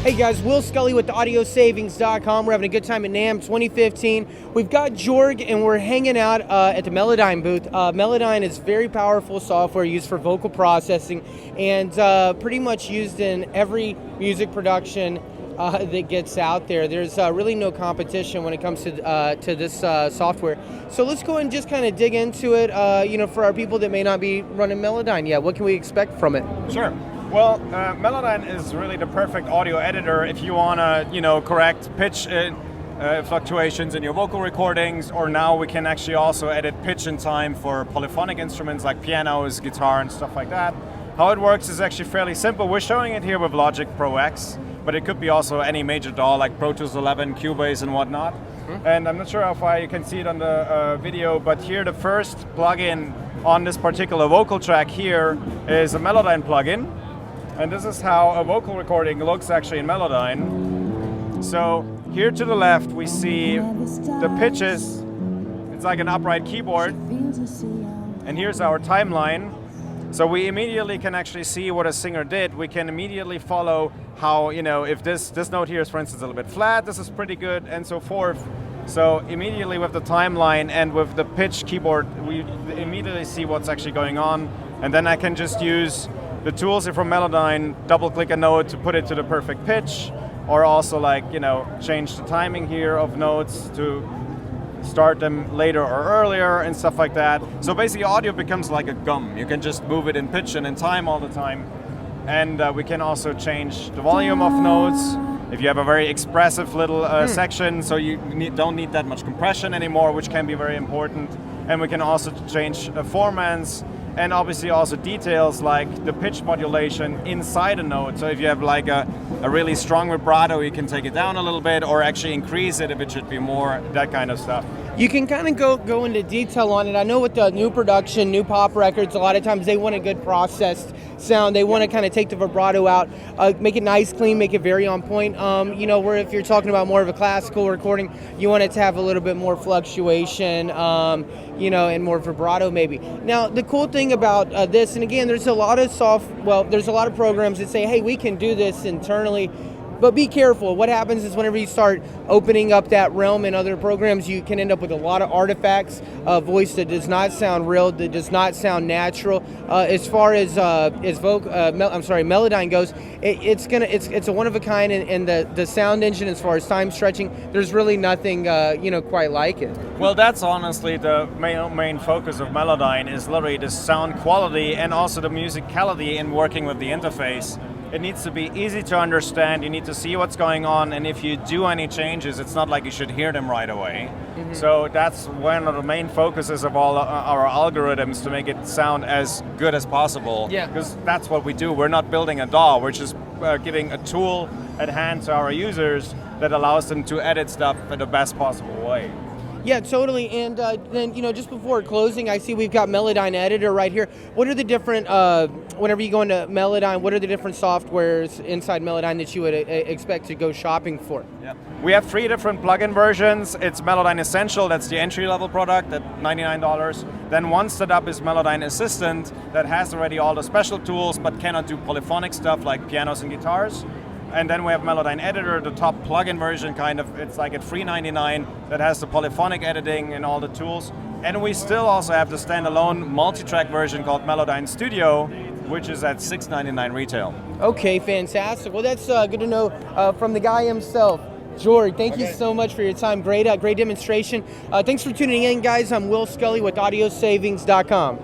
Hey guys, Will Scully with AudioSavings.com. We're having a good time at NAMM 2015. We've got Jorg and we're hanging out at the Melodyne booth. Melodyne is very powerful software used for vocal processing and pretty much used in every music production that gets out there. There's really no competition when it comes to this software. So let's go and just kind of dig into it. For our people that may not be running Melodyne yet, what can we expect from it? Sure. Well, Melodyne is really the perfect audio editor if you want to, correct pitch fluctuations in your vocal recordings, or now we can actually also edit pitch and time for polyphonic instruments like pianos, guitar, and stuff like that. How it works is actually fairly simple. We're showing it here with Logic Pro X, but it could be also any major DAW like Pro Tools 11, Cubase, and whatnot. And I'm not sure how far you can see it on the video, but here the first plugin on this particular vocal track here is a Melodyne plugin. And this is how a vocal recording looks actually in Melodyne. So here to the left we see the pitches. It's like an upright keyboard. And here's our timeline. So we immediately can actually see what a singer did. We can immediately follow how, if this note here is, for instance, a little bit flat, this is pretty good, and so forth. So immediately with the timeline and with the pitch keyboard, we immediately see what's actually going on. And then I can just use the tools here from Melodyne, double click a note to put it to the perfect pitch, or also change the timing here of notes to start them later or earlier and stuff like that. So basically audio becomes like a gum. You can just move it in pitch and in time all the time. And we can also change the volume of notes. If you have a very expressive little section, so you don't need that much compression anymore, which can be very important. And we can also change formants, and obviously also details like the pitch modulation inside a note. So if you have like a really strong vibrato, you can take it down a little bit or actually increase it if it should be more, that kind of stuff. You can kind of go into detail on it. I know with the new production, new pop records, a lot of times they want a good processed sound. They want to kind of take the vibrato out, make it nice, clean, make it very on point. Where if you're talking about more of a classical recording, you want it to have a little bit more fluctuation, and more vibrato maybe. Now, the cool thing about this, and again, there's a lot of programs that say, hey, we can do this internally. But be careful. What happens is whenever you start opening up that realm in other programs, you can end up with a lot of artifacts, voice that does not sound real, that does not sound natural. As far as Melodyne goes, it's a one of a kind, and the sound engine as far as time stretching, there's really nothing quite like it. Well, that's honestly the main focus of Melodyne, is literally the sound quality and also the musicality in working with the interface. It needs to be easy to understand, you need to see what's going on, and if you do any changes, it's not like you should hear them right away. Mm-hmm. So that's one of the main focuses of all our algorithms, to make it sound as good as possible. Yeah. Because that's what we do. We're not building a DAW, we're just giving a tool at hand to our users that allows them to edit stuff in the best possible way. Yeah, totally. And then, just before closing, I see we've got Melodyne Editor right here. What are the different, whenever you go into Melodyne, what are the different softwares inside Melodyne that you would expect to go shopping for? Yeah. We have 3 different plugin versions. It's Melodyne Essential, that's the entry-level product at $99. Then one set up is Melodyne Assistant, that has already all the special tools, but cannot do polyphonic stuff like pianos and guitars. And then we have Melodyne Editor, the top plugin version it's like at $399, that has the polyphonic editing and all the tools. And we still also have the standalone multi-track version called Melodyne Studio, which is at $699 retail. Okay, fantastic. Well, that's good to know from the guy himself. Jorg, thank you so much for your time. Great demonstration. Thanks for tuning in, guys. I'm Will Scully with AudioSavings.com.